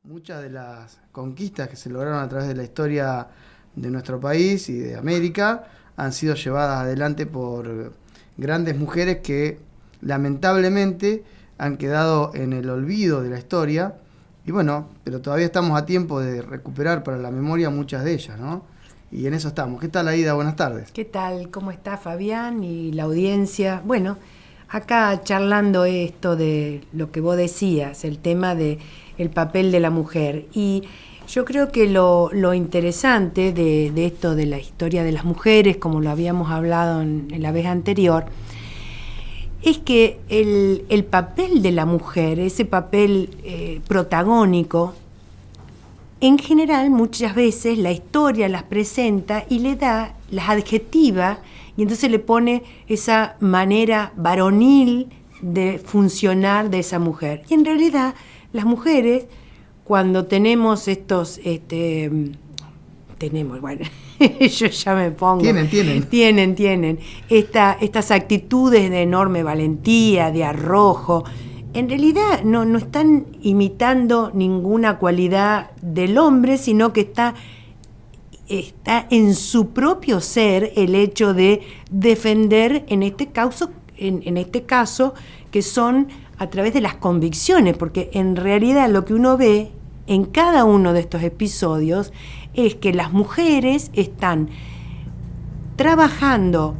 muchas de las conquistas que se lograron a través de la historia de nuestro país y de América han sido llevadas adelante por grandes mujeres que lamentablemente han quedado en el olvido de la historia. Y bueno, pero todavía estamos a tiempo de recuperar para la memoria muchas de ellas, ¿no? Y en eso estamos. ¿Qué tal, Aida? Buenas tardes. ¿Qué tal? ¿Cómo está Fabián y la audiencia? Bueno, acá charlando esto de lo que vos decías, el tema de el papel de la mujer. Y yo creo que lo interesante de esto de la historia de las mujeres, como lo habíamos hablado en la vez anterior, es que el papel de la mujer, ese papel protagónico, en general muchas veces la historia las presenta y le da, las adjetiva, y entonces le pone esa manera varonil de funcionar de esa mujer. Y en realidad las mujeres, cuando tenemos estos, bueno, yo ya me pongo. Tienen estas actitudes de enorme valentía, de arrojo. En realidad no están imitando ninguna cualidad del hombre, sino que está en su propio ser el hecho de defender, en este caso, que son a través de las convicciones, porque en realidad lo que uno ve en cada uno de estos episodios es que las mujeres están trabajando,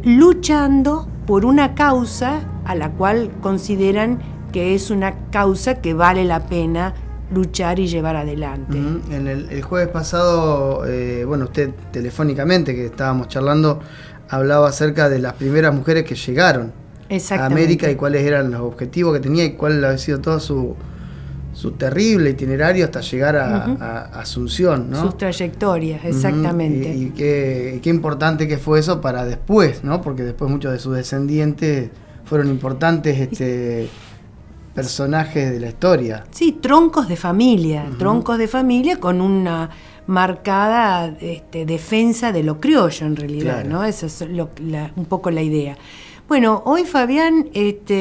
luchando por una causa a la cual consideran que es una causa que vale la pena luchar y llevar adelante. En el jueves pasado, usted telefónicamente, que estábamos charlando, hablaba acerca de las primeras mujeres que llegaron a América y cuáles eran los objetivos que tenía y cuál había sido todo su terrible itinerario hasta llegar a Asunción, ¿no? Sus trayectorias, exactamente. Y qué importante que fue eso para después, ¿no? Porque después muchos de sus descendientes fueron importantes personajes de la historia. Sí, troncos de familia con una marcada defensa de lo criollo en realidad, claro. ¿No? Esa es un poco la idea. Bueno, hoy, Fabián,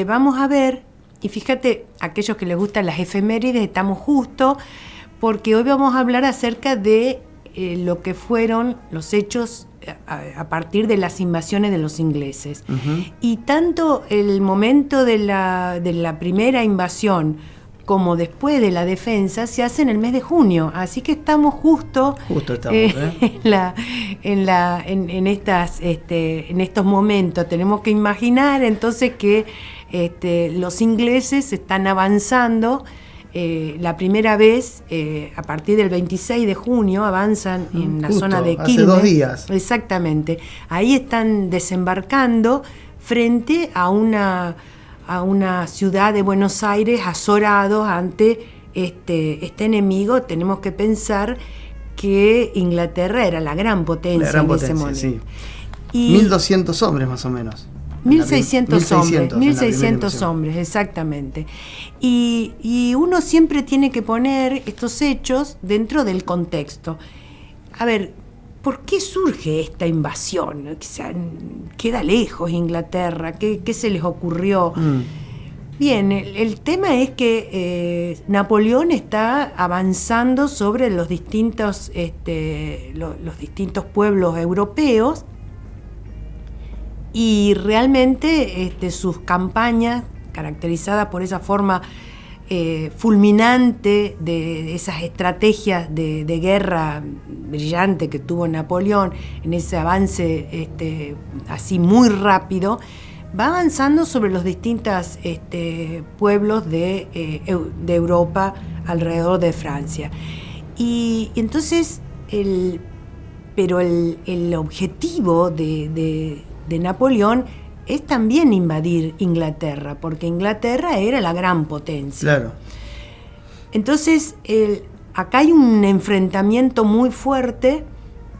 vamos a ver, y fíjate, aquellos que les gustan las efemérides, estamos justo, porque hoy vamos a hablar acerca de lo que fueron los hechos a partir de las invasiones de los ingleses. Y tanto el momento de la primera invasión como después de la defensa se hace en el mes de junio, así que estamos justo en estos momentos. Tenemos que imaginar entonces que los ingleses están avanzando. La primera vez, a partir del 26 de junio, avanzan en la zona de Quilmes. Hace 2 días. Exactamente. Ahí están desembarcando frente a una ciudad de Buenos Aires, azorados ante este enemigo. Tenemos que pensar que Inglaterra era la gran potencia en ese momento. Sí. Y 1.200 hombres más o menos. 1.600 hombres, exactamente. Y uno siempre tiene que poner estos hechos dentro del contexto. A ver, ¿por qué surge esta invasión? O sea, queda lejos Inglaterra, ¿qué se les ocurrió? Bien, el tema es que Napoleón está avanzando sobre los distintos pueblos europeos. Y realmente sus campañas, caracterizadas por esa forma fulminante de esas estrategias de guerra brillante que tuvo Napoleón, en ese avance así muy rápido, va avanzando sobre los distintos pueblos de Europa alrededor de Francia. Y entonces, el objetivo de Napoleón es también invadir Inglaterra, porque Inglaterra era la gran potencia. Claro. Entonces, acá hay un enfrentamiento muy fuerte,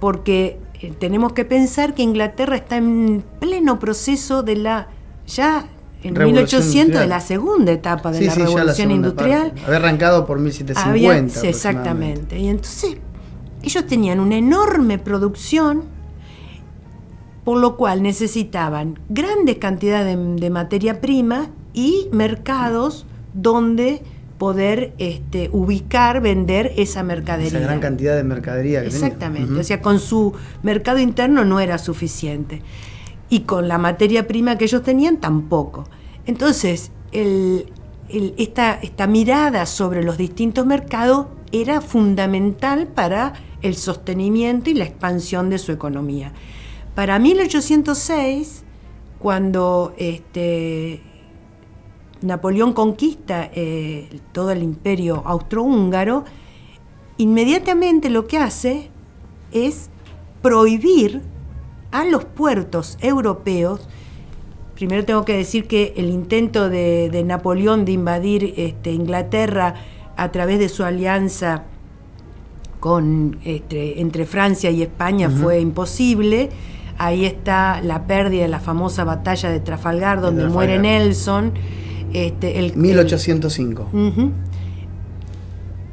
porque tenemos que pensar que Inglaterra está en pleno proceso de ya en 1800 de la segunda etapa de la Revolución Industrial. Había arrancado por 1750. Exactamente. Y entonces, ellos tenían una enorme producción, por lo cual necesitaban grandes cantidades de materia prima y mercados donde poder ubicar, vender esa mercadería. Esa gran cantidad de mercadería que Exactamente, tenía. O sea, con su mercado interno no era suficiente. Y con la materia prima que ellos tenían tampoco. Entonces, esta mirada sobre los distintos mercados era fundamental para el sostenimiento y la expansión de su economía. Para 1806, cuando Napoleón conquista todo el imperio austrohúngaro, inmediatamente lo que hace es prohibir a los puertos europeos. Primero tengo que decir que el intento de Napoleón de invadir Inglaterra a través de su alianza entre Francia y España fue imposible. Ahí está la pérdida de la famosa batalla de Trafalgar, donde muere Nelson. 1805.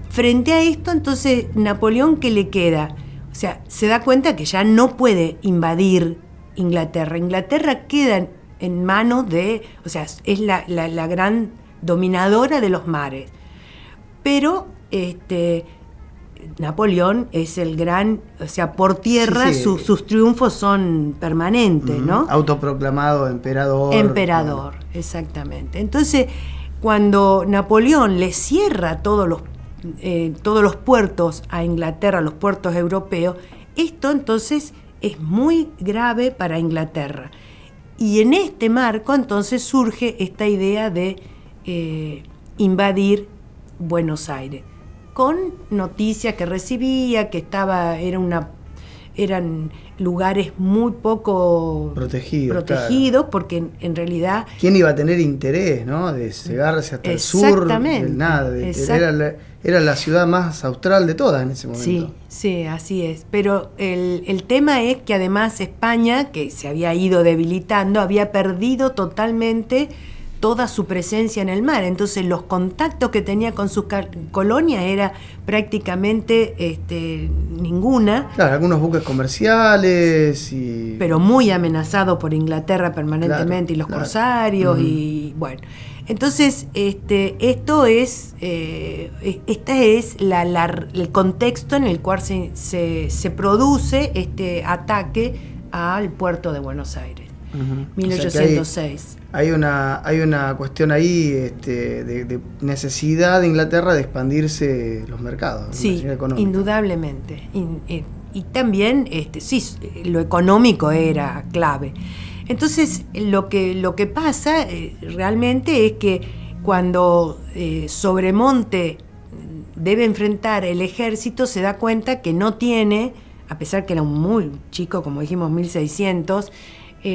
Frente a esto, entonces, Napoleón, ¿qué le queda? O sea, se da cuenta que ya no puede invadir Inglaterra. Inglaterra queda en manos o sea, es la gran dominadora de los mares. Pero Napoleón es el gran, o sea, por tierra sus triunfos son permanentes, ¿no? Autoproclamado emperador. Emperador, exactamente. Entonces, cuando Napoleón le cierra todos los puertos a Inglaterra, los puertos europeos, esto entonces es muy grave para Inglaterra. Y en este marco entonces surge esta idea de invadir Buenos Aires, con noticias que recibía, que eran lugares muy poco protegidos, claro, porque en realidad... ¿Quién iba a tener interés, no, de llegarse hasta el sur? Nada, era la ciudad más austral de todas en ese momento. Sí, así es. Pero el tema es que además España, que se había ido debilitando, había perdido totalmente toda su presencia en el mar. Entonces los contactos que tenía con sus colonias era prácticamente ninguna. Claro, algunos buques comerciales pero muy amenazados por Inglaterra permanentemente, claro, y los corsarios, y bueno. Entonces, esto es, este es el contexto en el cual se produce este ataque al puerto de Buenos Aires, 1806. O sea, hay una cuestión ahí de necesidad de Inglaterra de expandirse los mercados. Sí, indudablemente. Y también, lo económico era clave. Entonces, lo que pasa realmente es que cuando Sobremonte debe enfrentar el ejército, se da cuenta que no tiene, a pesar que era un muy chico, como dijimos, 1600,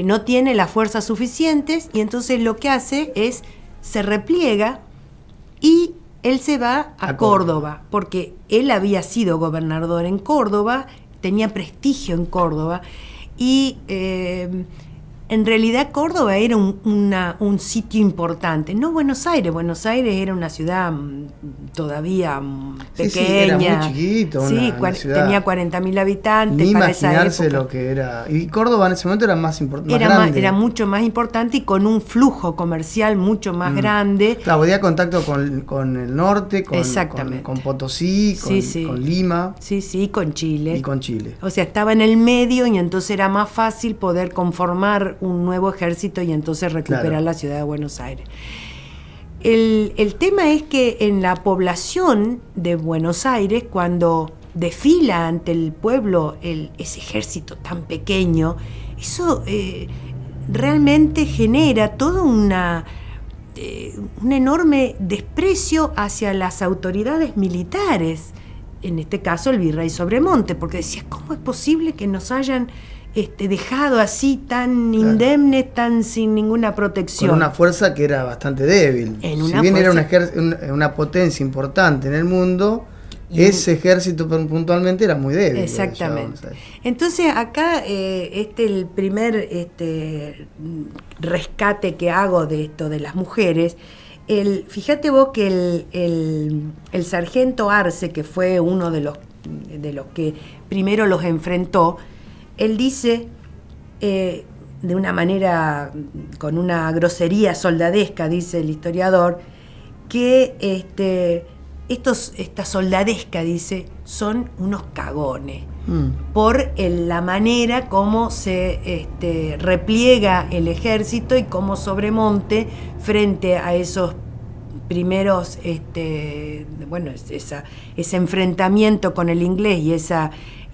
no tiene las fuerzas suficientes, y entonces lo que hace es, se repliega y él se va a Córdoba, porque él había sido gobernador en Córdoba, tenía prestigio en Córdoba, y en realidad Córdoba era un sitio importante, no Buenos Aires era una ciudad todavía pequeña. Era muy chiquito, una ciudad, tenía 40.000 habitantes. Ni para imaginarse esa época. Lo que era. Y Córdoba en ese momento era más grande. Era mucho más importante y con un flujo comercial mucho más grande. Claro, podía contacto con el norte, con Potosí, con Lima. Sí, con Chile. Y con Chile. O sea, estaba en el medio, y entonces era más fácil poder conformar un nuevo ejército y entonces recuperar la ciudad de Buenos Aires. El tema es que en la población de Buenos Aires, cuando desfila ante el pueblo ese ejército tan pequeño, eso realmente genera todo un enorme desprecio hacia las autoridades militares, en este caso el virrey Sobremonte, porque decía, ¿cómo es posible que nos hayan dejado así tan indemnes, tan sin ninguna protección? Con una fuerza que era bastante débil. Si bien era una potencia importante en el mundo, ese ejército puntualmente era muy débil. Exactamente. Entonces acá el primer rescate que hago de esto de las mujeres, fíjate vos que el sargento Arce, que fue uno de los que primero los enfrentó, él dice, de una manera, con una grosería soldadesca, dice el historiador, que esta soldadesca, dice, son unos cagones. Por la manera como se repliega el ejército y cómo Sobremonte, frente a esos primeros, ese enfrentamiento con el inglés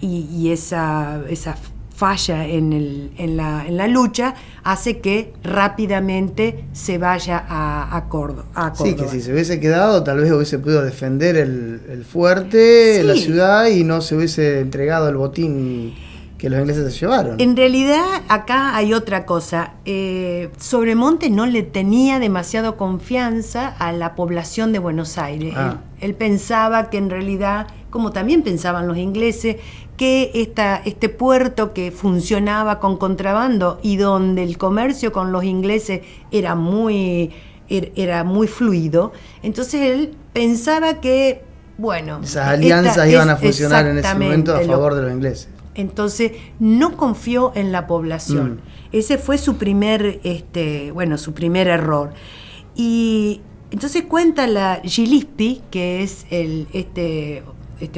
y esa falla en la lucha, hace que rápidamente se vaya a Córdoba. Sí, que si se hubiese quedado, tal vez hubiese podido defender el fuerte, sí, la ciudad, y no se hubiese entregado el botín que los ingleses se llevaron. En realidad, acá hay otra cosa. Sobremonte no le tenía demasiado confianza a la población de Buenos Aires. Él pensaba que en realidad, como también pensaban los ingleses, que este puerto que funcionaba con contrabando y donde el comercio con los ingleses era muy fluido, entonces él pensaba que, bueno, esas alianzas iban a funcionar en ese momento a favor de los ingleses. Entonces no confió en la población. Ese fue su primer error. Y entonces cuenta la Gillespie, que es este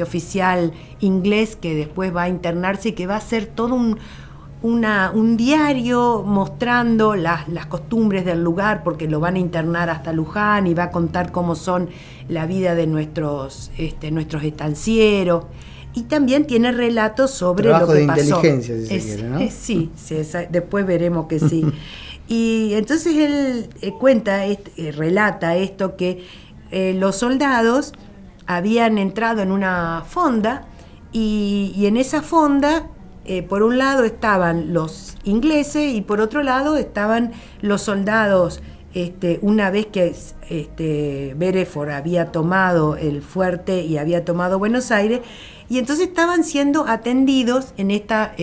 oficial inglés que después va a internarse y que va a hacer todo un diario mostrando las costumbres del lugar, porque lo van a internar hasta Luján, y va a contar cómo son la vida de nuestros estancieros. Y también tiene relatos sobre trabajo lo que de pasó. Inteligencia, si se quiere, ¿no? Sí, después veremos que sí. Y entonces él relata esto, que los soldados habían entrado en una fonda, y en esa fonda, por un lado estaban los ingleses y por otro lado estaban los soldados. Una vez que Beresford había tomado el fuerte y había tomado Buenos Aires, y entonces estaban siendo atendidos en esta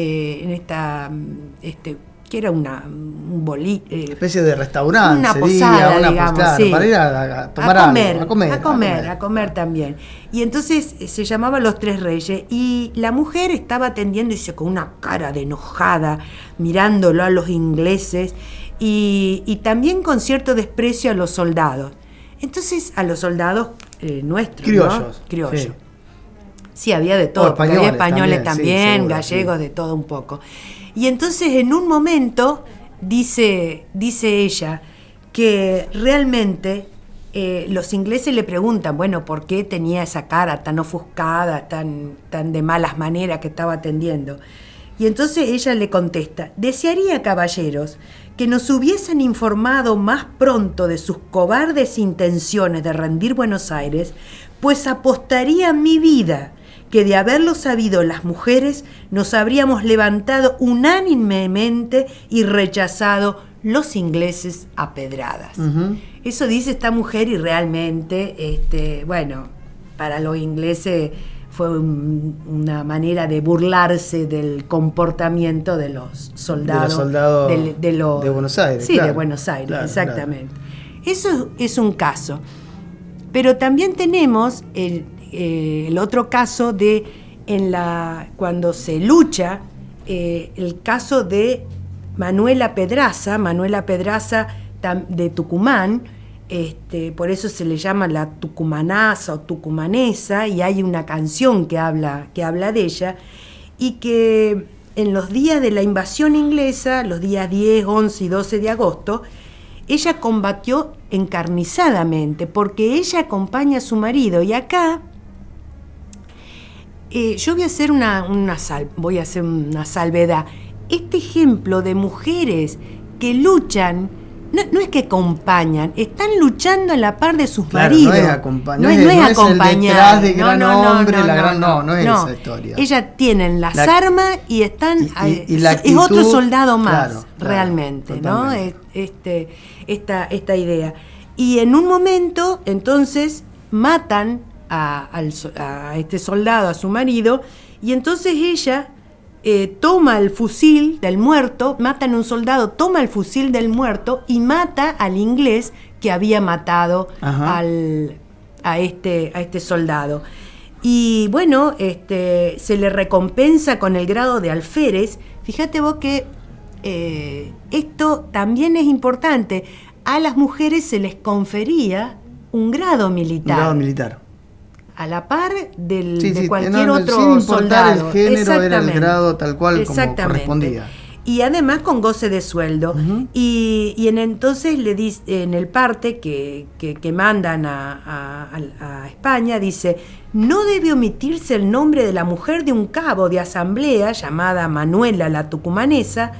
que era un boliche, especie de restaurante, una posada, digamos, sí, para ir a tomar a comer también. Y entonces se llamaba Los Tres Reyes, y la mujer estaba atendiendo, y con una cara de enojada, mirándolo a los ingleses, y también con cierto desprecio a los soldados. Entonces, a los soldados nuestros, criollos. Sí, había de todo, había españoles también, sí, gallegos, sí, de todo un poco. Y entonces, en un momento, dice ella, que realmente los ingleses le preguntan, bueno, ¿por qué tenía esa cara tan ofuscada, tan de malas maneras que estaba atendiendo? Y entonces ella le contesta: desearía, caballeros, que nos hubiesen informado más pronto de sus cobardes intenciones de rendir Buenos Aires, pues apostaría mi vida que de haberlo sabido las mujeres nos habríamos levantado unánimemente y rechazado los ingleses a pedradas. Eso dice esta mujer, y realmente, para los ingleses fue una manera de burlarse del comportamiento de los soldados. De Buenos Aires. Sí, claro, de Buenos Aires, claro, exactamente. Claro. Eso es un caso. Pero también tenemos el otro caso cuando se lucha, el caso de Manuela Pedraza de Tucumán. Por eso se le llama la tucumanaza o tucumanesa, y hay una canción que habla de ella, y que en los días de la invasión inglesa, los días 10, 11 y 12 de agosto, ella combatió encarnizadamente, porque ella acompaña a su marido. Y acá yo voy a hacer una salvedad. Este ejemplo de mujeres que luchan, no es que acompañan, están luchando a la par de sus maridos. No es acompañar. El detrás de gran hombre, no es esa historia. Ellas tienen las armas y están. Y la actitud, es otro soldado más, realmente, totalmente, ¿no? Esta idea. Y en un momento, entonces, matan a este soldado, a su marido, y entonces ella toma el fusil del muerto, matan a un soldado, toma el fusil del muerto y mata al inglés que había matado a este soldado. Y bueno, se le recompensa con el grado de alférez. Fíjate vos que esto también es importante. A las mujeres se les confería un grado militar. Un grado militar. A la par de Sí, cualquier sin otro importar soldado. el género, era el grado tal cual como correspondía. Y además con goce de sueldo. Uh-huh. Y entonces le dice, en el parte que mandan a España, dice: no debe omitirse el nombre de la mujer de un cabo de asamblea llamada Manuela la Tucumanesa,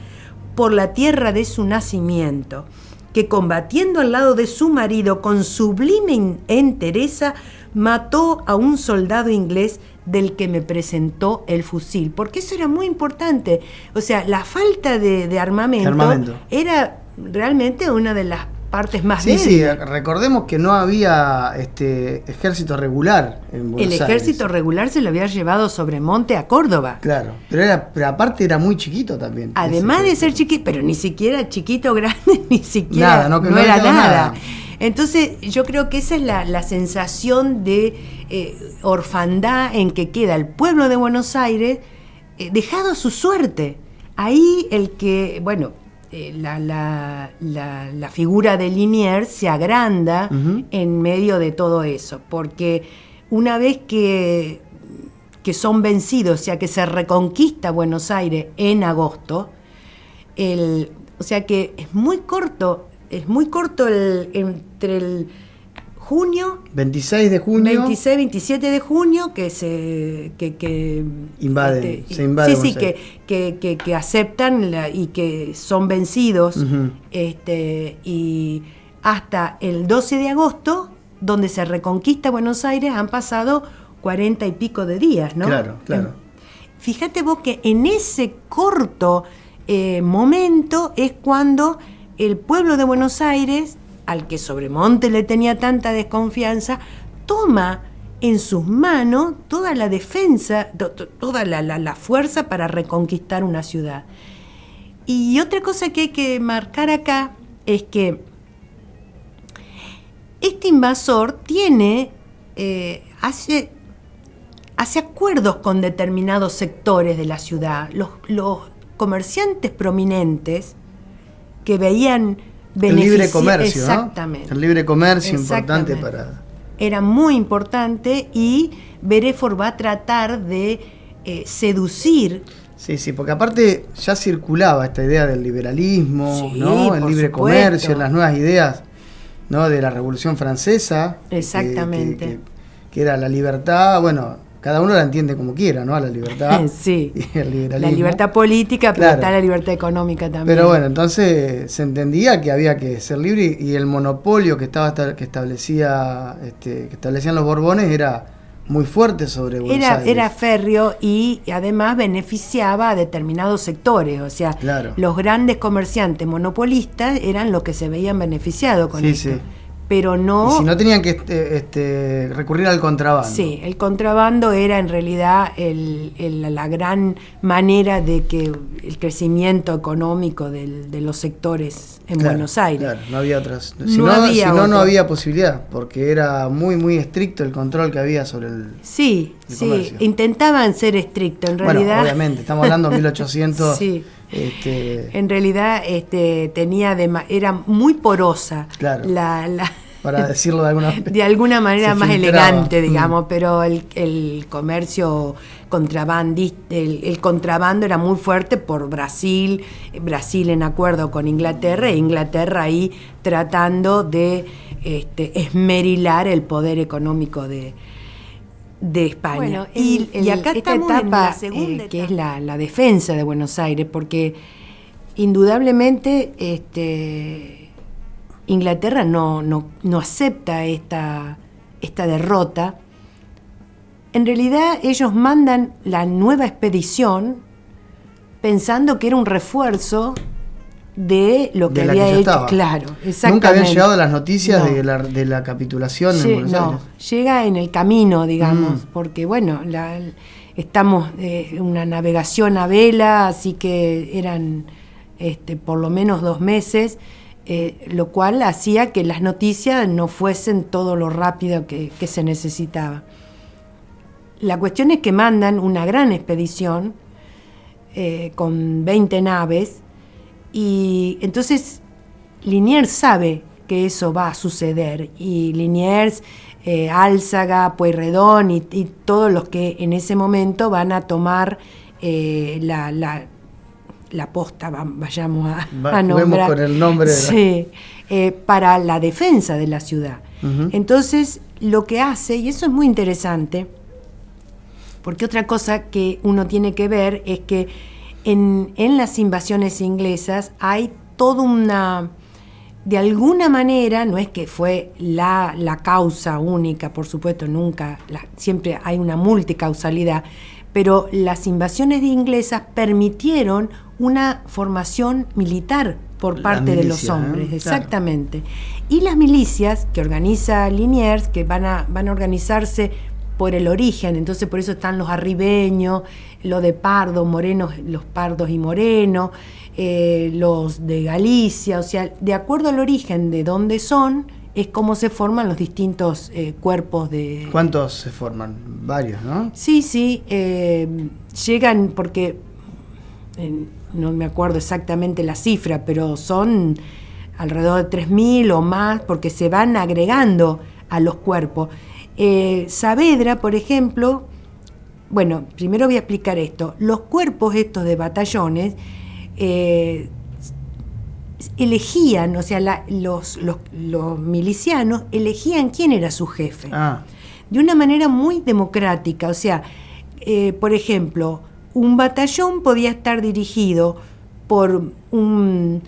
por la tierra de su nacimiento, que combatiendo al lado de su marido con sublime entereza, mató a un soldado inglés del que me presentó el fusil, porque eso era muy importante. O sea, la falta de armamento era realmente una de las partes más débiles. Sí, recordemos que no había ejército regular en Buenos Aires. El ejército regular se lo había llevado sobre monte a Córdoba. Claro, pero aparte era muy chiquito también. Además de ser chiquito, pero ni siquiera chiquito grande, ni siquiera no era nada. Entonces yo creo que esa es la sensación de orfandad en que queda el pueblo de Buenos Aires dejado a su suerte. Ahí el que, bueno, la figura de Liniers se agranda uh-huh. en medio de todo eso, porque una vez que son vencidos, o sea que se reconquista Buenos Aires en agosto, o sea que es muy corto entre el junio 26 de junio 27 de junio que invaden, se invade. Sí, que aceptan y que son vencidos uh-huh. Y hasta el 12 de agosto, donde se reconquista Buenos Aires, han pasado 40 y pico de días, ¿no? Claro. Fíjate vos que en ese corto momento es cuando el pueblo de Buenos Aires, al que Sobremonte le tenía tanta desconfianza, toma en sus manos toda la defensa, toda la fuerza para reconquistar una ciudad. Y otra cosa que hay que marcar acá es que este invasor hace acuerdos con determinados sectores de la ciudad. Los comerciantes prominentes que veían el libre comercio, exactamente, ¿no? El libre comercio importante para... Era muy importante, y Bereford va a tratar de seducir. Sí, porque aparte ya circulaba esta idea del liberalismo, sí, ¿no? El libre supuesto. Comercio, las nuevas ideas, ¿no? De la Revolución Francesa. Exactamente. Que era la libertad, bueno... Cada uno la entiende como quiera, ¿no? A la libertad. Sí. Y el liberalismo. La libertad política, pero claro. Está la libertad económica también. Pero bueno, entonces se entendía que había que ser libre, y el monopolio que establecían los Borbones era muy fuerte sobre Buenos Aires. Era férreo, y además beneficiaba a determinados sectores. O sea, claro. Los grandes comerciantes monopolistas eran los que se veían beneficiados con esto. Sí. Pero no... Y si no, tenían que recurrir al contrabando. Sí, el contrabando era en realidad la gran manera de que el crecimiento económico de los sectores en Buenos Aires. Claro, no había otras. Si no había posibilidad, porque era muy, muy estricto el control que había sobre el comercio. Intentaban ser estrictos, en realidad. Bueno, obviamente, estamos hablando de 1800. Sí. En realidad era muy porosa, claro, para decirlo de alguna manera más elegante, digamos, pero el comercio contrabandista, el contrabando era muy fuerte por Brasil en acuerdo con Inglaterra, e Inglaterra ahí tratando de esmerilar el poder económico de España. Bueno, y acá esta etapa, que es la defensa de Buenos Aires, porque indudablemente Inglaterra no acepta esta derrota. En realidad ellos mandan la nueva expedición pensando que era un refuerzo de lo que había hecho. Estaba. Claro, exactamente. Nunca habían llegado las noticias de la capitulación en Buenos Aires. Llega en el camino, digamos, porque bueno, estamos en una navegación a vela, así que eran por lo menos 2 meses, lo cual hacía que las noticias no fuesen todo lo rápido que se necesitaba. La cuestión es que mandan una gran expedición con 20 naves, y entonces Liniers sabe que eso va a suceder. Y Liniers, Álzaga, Pueyrredón y todos los que en ese momento van a tomar la posta, vayamos a nombrar. Con el nombre de sí, para la defensa de la ciudad. Uh-huh. Entonces, lo que hace, y eso es muy interesante, porque otra cosa que uno tiene que ver es que en las invasiones inglesas hay toda una... De alguna manera, no es que fue la causa única, por supuesto, nunca, siempre hay una multicausalidad, pero las invasiones inglesas permitieron una formación militar por parte de los hombres, exactamente. Claro. Y las milicias que organiza Liniers, que van a organizarse por el origen, entonces por eso están los arribeños, los de Pardo, morenos, los pardos y morenos, los de Galicia, o sea, de acuerdo al origen de dónde son, es cómo se forman los distintos cuerpos de... ¿Cuántos se forman? Varios, ¿no? Sí, llegan porque, no me acuerdo exactamente la cifra, pero son alrededor de 3.000 o más, porque se van agregando a los cuerpos. Saavedra, por ejemplo, bueno, primero voy a explicar esto. Los cuerpos estos de batallones elegían, o sea, los milicianos elegían quién era su jefe. De una manera muy democrática, o sea, por ejemplo, un batallón podía estar dirigido por un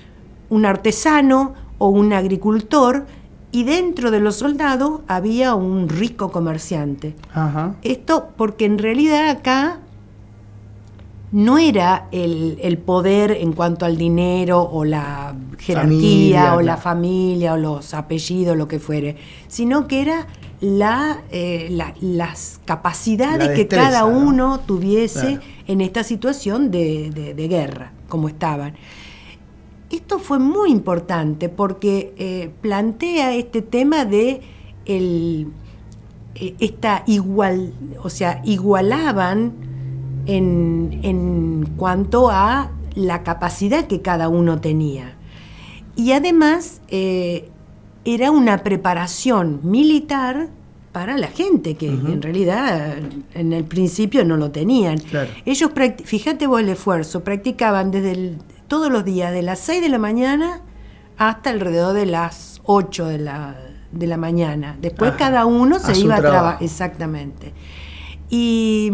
artesano o un agricultor, y dentro de los soldados había un rico comerciante. Ajá. Esto porque en realidad acá no era el poder en cuanto al dinero o la jerarquía la familia o los apellidos, lo que fuere, sino que era las capacidades que cada uno tuviese en esta situación de guerra, como estaban. Esto fue muy importante porque plantea este tema de igualaban en cuanto a la capacidad que cada uno tenía. Y además era una preparación militar para la gente que en realidad en el principio no lo tenían. Claro. Ellos, fíjate vos el esfuerzo, practicaban todos los días de las 6 de la mañana hasta alrededor de las 8 de la mañana. Después cada uno se iba a trabajar. Exactamente. Y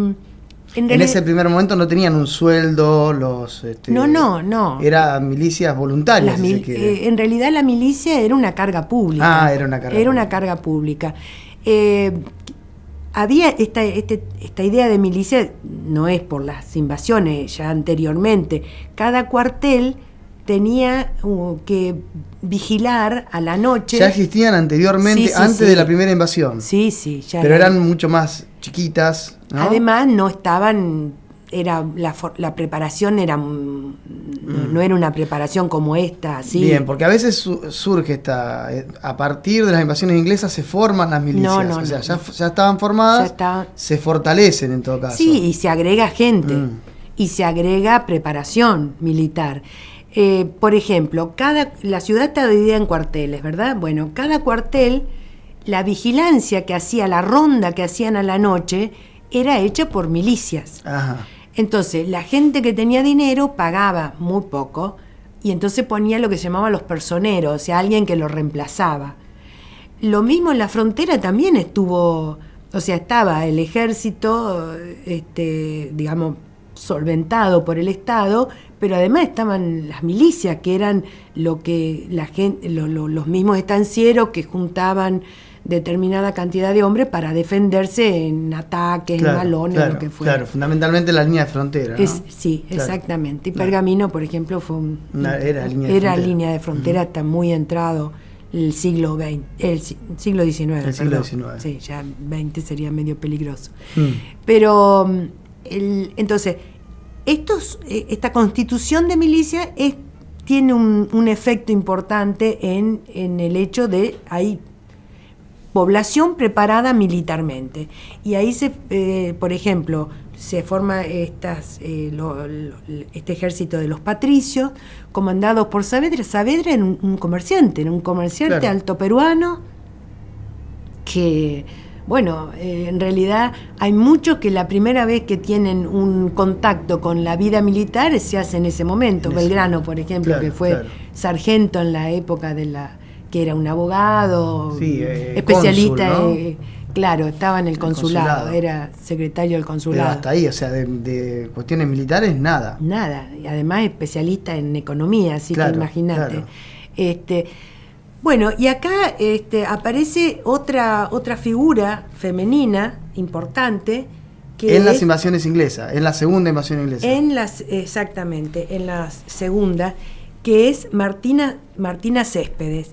en ese primer momento no tenían un sueldo, No. Eran milicias voluntarias. En realidad la milicia era una carga pública. Era una carga pública. Había esta idea de milicia, no es por las invasiones ya anteriormente. Cada cuartel tenía que vigilar a la noche. Ya existían anteriormente, antes de la primera invasión. Sí, ya. Pero eran mucho más chiquitas, ¿no? Además no estaban, la preparación no era una preparación como esta, así. Bien, porque a veces surge a partir de las invasiones inglesas se forman las milicias. Ya estaban formadas, se fortalecen en todo caso. Sí, y se agrega gente, y se agrega preparación militar. Por ejemplo, la ciudad está dividida en cuarteles, ¿verdad? Bueno, cada cuartel, la vigilancia que hacía, la ronda que hacían a la noche, era hecha por milicias. Ajá. Entonces, la gente que tenía dinero pagaba muy poco y entonces ponía lo que se llamaba los personeros, o sea, alguien que lo reemplazaba. Lo mismo en la frontera también estaba el ejército, digamos, solventado por el Estado, pero además estaban las milicias, que eran lo que la gente, los mismos estancieros que juntaban determinada cantidad de hombres para defenderse en ataques, en malones, lo que fuera. Claro, fundamentalmente la línea de frontera, ¿no? Sí, claro, exactamente. Y Pergamino, por ejemplo, fue era línea de frontera hasta muy entrado el siglo XX, el siglo XIX. El siglo XIX. Sí, ya 20 sería medio peligroso. Pero entonces, esta constitución de milicia tiene un efecto importante en el hecho de hay población preparada militarmente. Y ahí por ejemplo, se forma este ejército de los patricios, comandados por Saavedra. Saavedra era un comerciante, claro, alto peruano, que, bueno, en realidad hay muchos que la primera vez que tienen un contacto con la vida militar se hace en ese momento. Belgrano, por ejemplo, claro, que fue sargento en la época que era un abogado, especialista, cónsul, ¿no? Claro, estaba en el consulado, era secretario del consulado. Pero hasta ahí, o sea, de cuestiones militares, nada. Nada, y además especialista en economía, así claro, que imagínate. Claro. Bueno, y acá aparece otra figura femenina importante. Que en las invasiones inglesas, en la segunda invasión inglesa. Exactamente, en la segunda, que es Martina Céspedes.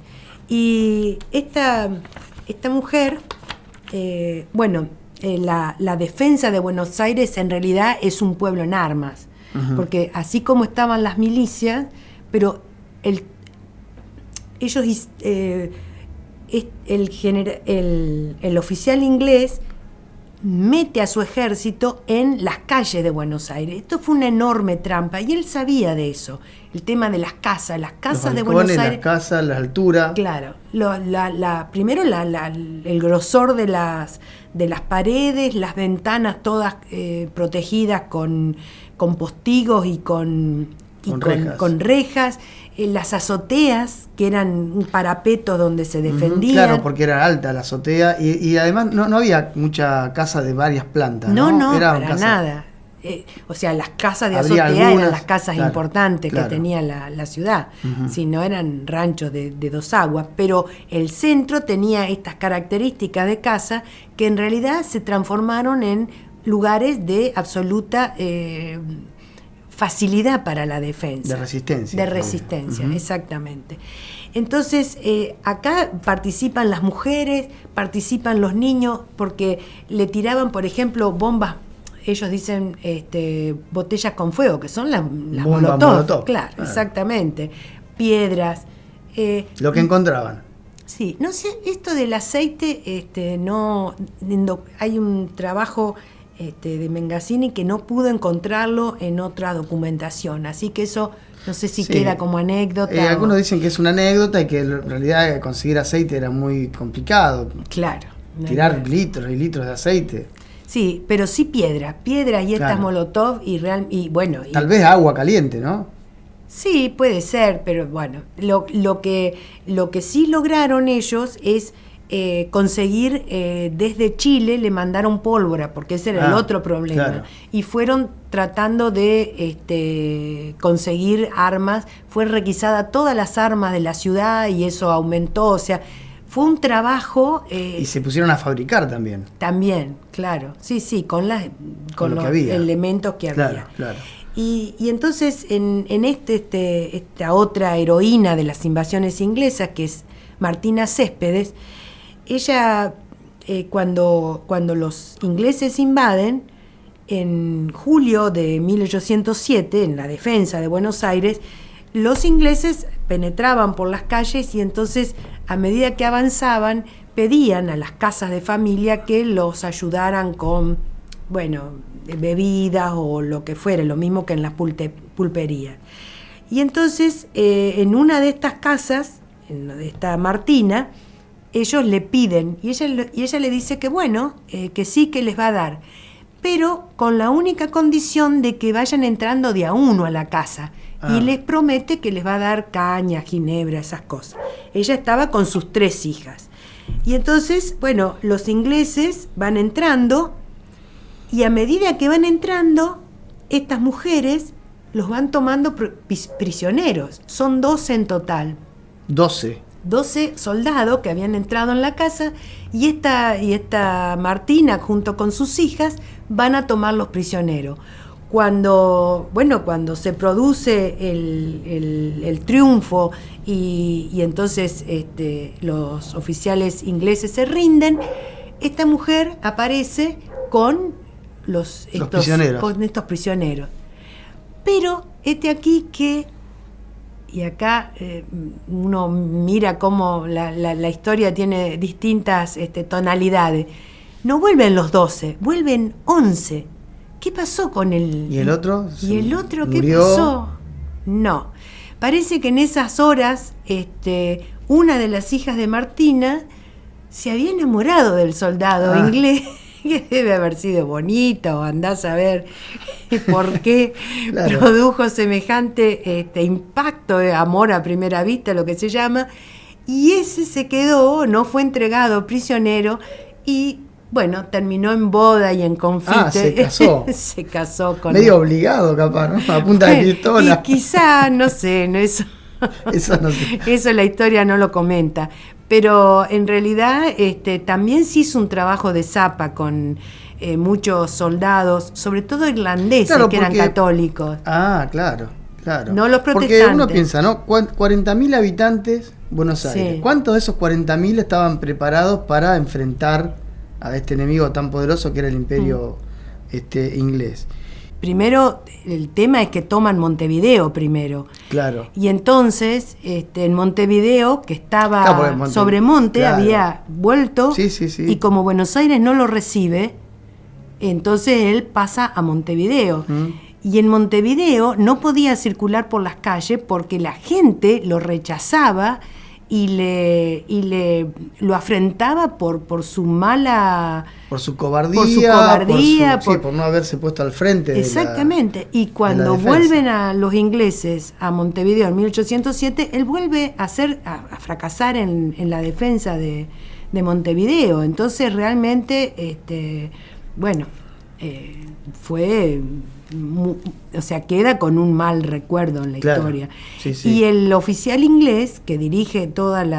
Y esta mujer... la defensa de Buenos Aires en realidad es un pueblo en armas, porque así como estaban las milicias, pero el oficial inglés mete a su ejército en las calles de Buenos Aires. Esto fue una enorme trampa y él sabía de eso. El tema de las casas los de Buenos Aires. Las casas, la altura. Claro. Primero el grosor de las paredes, las ventanas todas protegidas con postigos y con rejas. Las azoteas, que eran parapetos donde se defendían. Claro, porque era alta la azotea y además no había mucha casa de varias plantas. No, era para nada. O sea, las casas de azotea eran las casas importantes que tenía la ciudad, si no eran ranchos de 2 aguas, pero el centro tenía estas características de casa que en realidad se transformaron en lugares de absoluta facilidad para la defensa. De resistencia. Exactamente. Entonces, acá participan las mujeres, participan los niños, porque le tiraban, por ejemplo, bombas, ellos dicen botellas con fuego, que son las molotov. Claro, exactamente. Piedras. Lo que encontraban. Sí, no sé, esto del aceite, hay un trabajo de Mengasini que no pudo encontrarlo en otra documentación, así que eso no sé si queda como anécdota. Algunos dicen que es una anécdota y que en realidad conseguir aceite era muy complicado. Claro. Tirar litros y litros de aceite. Sí, pero sí piedras y estas molotov y bueno. Tal vez agua caliente, ¿no? Sí, puede ser, pero bueno, lo que sí lograron ellos es conseguir desde Chile, le mandaron pólvora, porque ese era el otro problema, claro. Y fueron tratando de conseguir armas, fue requisada todas las armas de la ciudad y eso aumentó, o sea, fue un trabajo... y se pusieron a fabricar también. También, claro, sí, con los elementos que había. Claro. Y entonces en esta otra heroína de las invasiones inglesas, que es Martina Céspedes, ella, cuando los ingleses invaden, en julio de 1807, en la defensa de Buenos Aires, los ingleses penetraban por las calles y entonces, a medida que avanzaban, pedían a las casas de familia que los ayudaran con, bebidas o lo que fuera, lo mismo que en las pulperías. Y entonces, en una de estas casas, de esta Martina, ellos le piden, y ella le dice que que sí, que les va a dar, pero con la única condición de que vayan entrando de a uno a la casa, y les promete que les va a dar caña, ginebra, esas cosas. Ella estaba con sus 3 hijas. Y entonces, los ingleses van entrando, y a medida que van entrando, estas mujeres los van tomando prisioneros. Son 12 en total. 12 soldados que habían entrado en la casa y esta Martina junto con sus hijas van a tomar los prisioneros. Cuando se produce el triunfo y entonces los oficiales ingleses se rinden, esta mujer aparece con estos prisioneros. Pero aquí que... Y acá uno mira cómo la historia tiene distintas tonalidades. No vuelven los 12, vuelven 11, ¿qué pasó con el... ¿Y el otro? ¿Y el otro qué murió? pasó? No. Parece que en esas horas, una de las hijas de Martina se había enamorado del soldado inglés, que debe haber sido bonito, andás a ver por qué Claro. produjo semejante impacto de amor a primera vista, lo que se llama, y ese se quedó, no fue entregado prisionero, y bueno, terminó en boda y en confite. Se casó. Se casó con medio obligado, capaz, ¿no? A punta de pistola. Y quizá, no sé, no, eso no sé. Eso la historia no lo comenta. Pero en realidad también se hizo un trabajo de zapa con muchos soldados, sobre todo irlandeses, Claro, que eran porque- católicos. Claro. No los Porque protestantes. uno piensa, ¿no? 40.000 habitantes, Buenos Aires. Sí. ¿Cuántos de esos 40.000 estaban preparados para enfrentar a este enemigo tan poderoso que era el imperio inglés? Primero, el tema es que toman Montevideo primero. Claro. Y entonces, en Montevideo, que estaba Claro, porque sobre monte, claro. había vuelto, Sí. y como Buenos Aires no lo recibe, entonces él pasa a Montevideo. Y en Montevideo no podía circular por las calles porque la gente lo rechazaba y lo afrentaba por su mala... Por su cobardía, Por su cobardía, por no haberse puesto al frente. Exactamente. Y cuando defensa. vuelven a los ingleses a Montevideo en 1807, él vuelve a fracasar en la defensa de Montevideo. Entonces realmente, fue... o sea, queda con un mal recuerdo en la historia. Sí. Y el oficial inglés que dirige todo el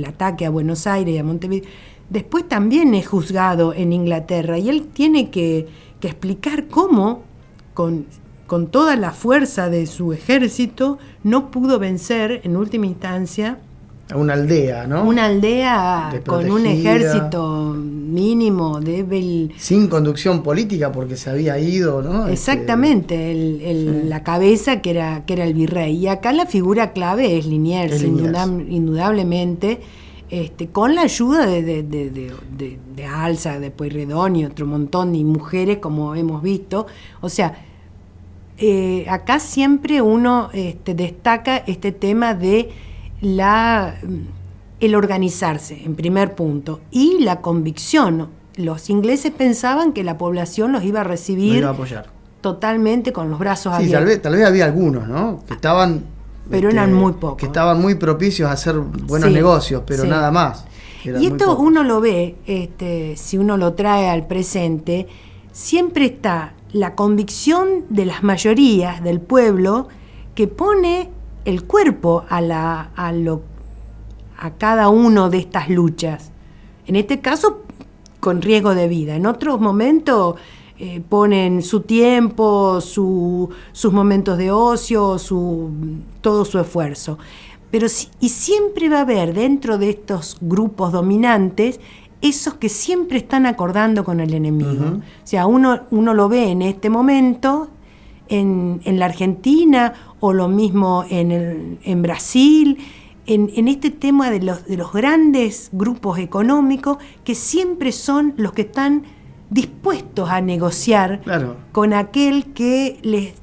ataque a Buenos Aires y a Montevideo, después también es juzgado en Inglaterra, y él tiene que explicar cómo, con toda la fuerza de su ejército, no pudo vencer en última instancia A una aldea, ¿no? una aldea con un Desprotegida. ejército mínimo, débil. Sin conducción política porque se había ido, ¿no? Exactamente, la cabeza que era el virrey. Y acá la figura clave es Liniers, Es Liniers. indudablemente, con la ayuda de Alza, de Pueyrredón y otro montón de mujeres, como hemos visto. O sea, acá siempre uno destaca este tema de el organizarse, en primer punto, y la convicción. Los ingleses pensaban que la población los iba a Lo recibir iba a apoyar. totalmente con los brazos Sí, abiertos. tal vez había algunos, ¿no? Que estaban... Pero eran muy pocos. Que estaban muy propicios a hacer buenos Sí, negocios, pero sí. nada más. Eran Y muy esto pocos. uno lo ve, si uno lo trae al presente, siempre está la convicción de las mayorías del pueblo que pone el cuerpo a cada uno de estas luchas. En este caso, con riesgo de vida. En otros momentos ponen su tiempo, sus momentos de ocio, todo su esfuerzo. Pero y siempre va a haber dentro de estos grupos dominantes esos que siempre están acordando con el enemigo. Uh-huh. O sea, uno lo ve en este momento en la Argentina, o lo mismo en Brasil, en este tema de los grandes grupos económicos que siempre son los que están dispuestos a negociar Claro. con aquel que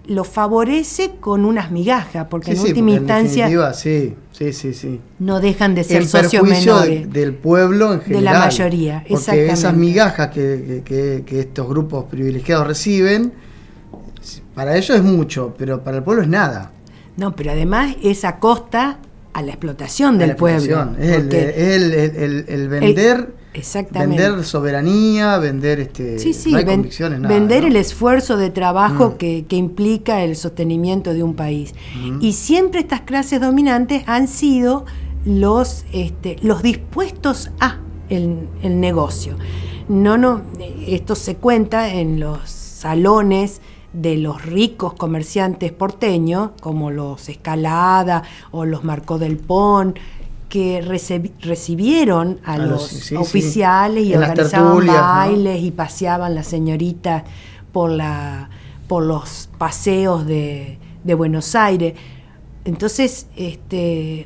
los favorece con unas migajas, porque en última porque instancia en definitiva, sí. no dejan de ser En socios perjuicio menores. del pueblo en De general. la mayoría, porque exactamente. esas migajas que estos grupos privilegiados reciben, para ellos es mucho, pero para el pueblo es nada. No, pero además es a costa a la explotación A del la pueblo. explotación. Es porque el vender, exactamente. vender soberanía, vender Sí, no hay convicciones, nada. vender ¿no? el esfuerzo de trabajo que implica el sostenimiento de un país. Y siempre estas clases dominantes han sido los dispuestos a el negocio. Esto se cuenta en los salones de los ricos comerciantes porteños, como los Escalada o los Marcó del Pon, que recibieron a los oficiales y en las organizaban tertulias, bailes, ¿no? Y paseaban las señoritas por los paseos de Buenos Aires. Entonces,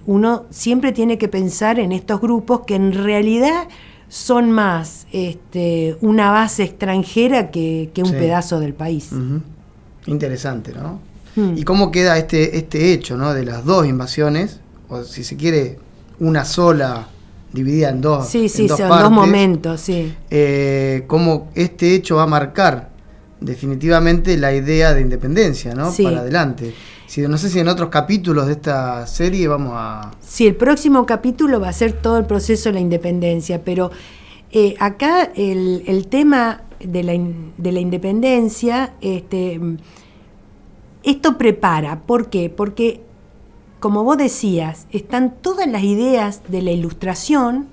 uno siempre tiene que pensar en estos grupos que en realidad son más una base extranjera que un pedazo del país. Uh-huh. Interesante, ¿no? ¿Y cómo queda este hecho, ¿no? De las dos invasiones, o si se quiere, una sola dividida en dos, sí, en dos son partes, dos momentos, sí. Cómo este hecho va a marcar definitivamente la idea de independencia, ¿no? Sí. Para adelante. No sé si en otros capítulos de esta serie vamos a... Sí, el próximo capítulo va a ser todo el proceso de la independencia, pero acá el tema de la independencia, esto prepara. ¿Por qué? Porque, como vos decías, están todas las ideas de la Ilustración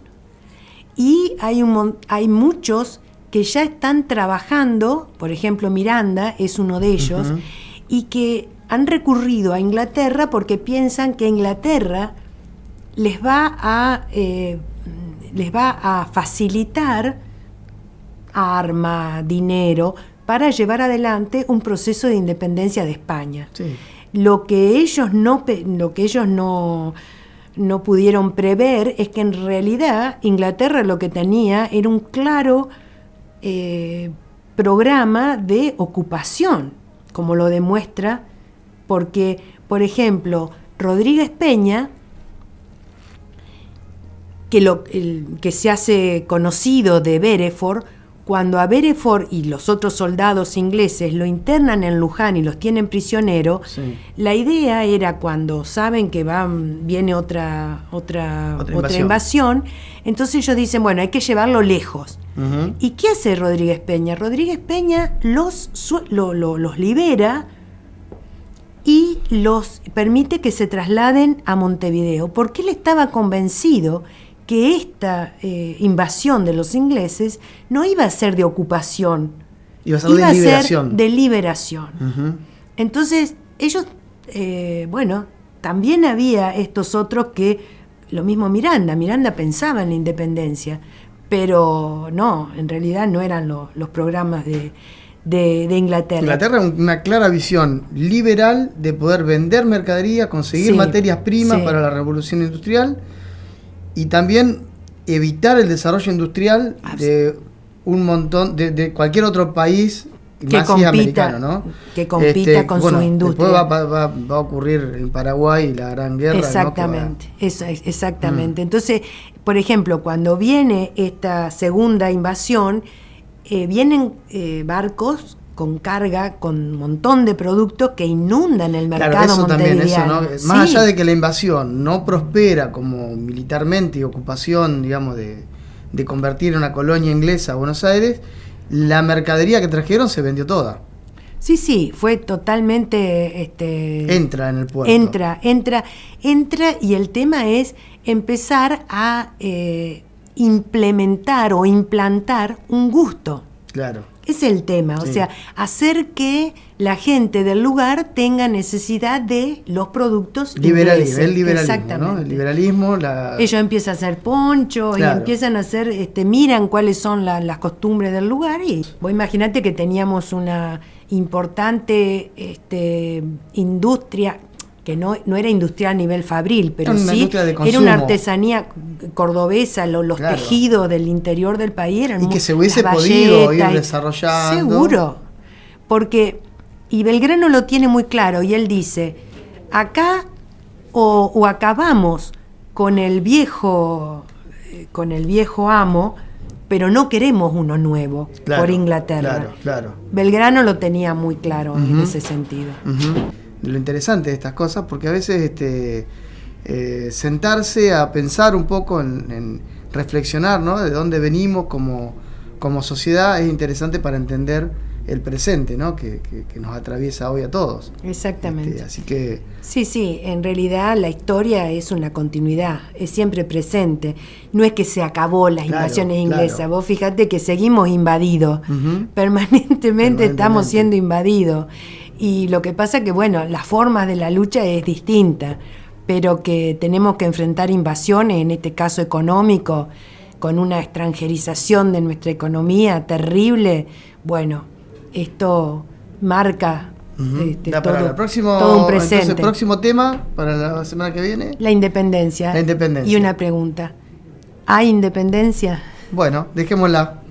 y hay muchos que ya están trabajando, por ejemplo Miranda es uno de ellos, uh-huh. y que han recurrido a Inglaterra porque piensan que Inglaterra les va a facilitar arma, dinero, para llevar adelante un proceso de independencia de España. Sí. Lo que ellos no pudieron prever es que en realidad Inglaterra lo que tenía era un claro programa de ocupación, como lo demuestra, porque, por ejemplo, Rodríguez Peña, que se hace conocido de Bereford, cuando a Bereford y los otros soldados ingleses lo internan en Luján y los tienen prisionero, sí. La idea era, cuando saben que viene otra invasión, entonces ellos dicen, bueno, hay que llevarlo lejos. Uh-huh. ¿Y qué hace Rodríguez Peña? Rodríguez Peña los libera y los permite que se trasladen a Montevideo, porque él estaba convencido que esta invasión de los ingleses no iba a ser de ocupación, iba a ser de liberación. Uh-huh. Entonces, ellos, también había estos otros que, lo mismo Miranda pensaba en la independencia, pero no, en realidad no eran los programas de Inglaterra. Inglaterra, una clara visión liberal de poder vender mercadería, conseguir materias primas para la revolución industrial, y también evitar el desarrollo industrial de un montón, de cualquier otro país que más compita, americano, ¿no? Que compita con su industria. Después va a ocurrir en Paraguay la Gran Guerra. Exactamente, ¿no? Exactamente. Entonces, por ejemplo, cuando viene esta segunda invasión, vienen barcos con carga, con un montón de productos que inundan el mercado montevideano. También, eso, ¿no? Más allá de que la invasión no prospera como militarmente y ocupación, digamos, de convertir una colonia inglesa a Buenos Aires, la mercadería que trajeron se vendió toda. Sí, fue totalmente... entra en el puerto. Entra, y el tema es empezar a implementar o implantar un gusto. Claro. Ese es el tema, o sea, hacer que la gente del lugar tenga necesidad de los productos ingleses. El liberalismo, ¿no? El liberalismo, ellos empiezan a hacer ponchos, claro, y empiezan a hacer, miran cuáles son las costumbres del lugar, y vos imaginate que teníamos una importante industria, que no era industrial a nivel fabril, pero sí era una artesanía cordobesa, los claro, tejidos del interior del país eran y que se hubiese podido ir desarrollando. Seguro, porque y Belgrano lo tiene muy claro, y él dice, acá o acabamos con el viejo amo, pero no queremos uno nuevo, claro, por Inglaterra. Claro. Belgrano lo tenía muy claro, uh-huh, en ese sentido. Uh-huh. Lo interesante de estas cosas, porque a veces sentarse a pensar un poco en reflexionar, ¿no? De dónde venimos como sociedad es interesante para entender el presente, ¿no? Que nos atraviesa hoy a todos. Exactamente. Así que... Sí, en realidad la historia es una continuidad, es siempre presente. No es que se acabó las invasiones inglesas, claro. Vos fíjate que seguimos invadidos, uh-huh, permanentemente estamos siendo invadidos. Y lo que pasa que, las formas de la lucha es distinta, pero que tenemos que enfrentar invasiones, en este caso económico, con una extranjerización de nuestra economía terrible. Esto marca uh-huh, todo un presente. Entonces, el próximo tema para la semana que viene. La independencia. Y una pregunta, ¿hay independencia? Bueno, dejémosla.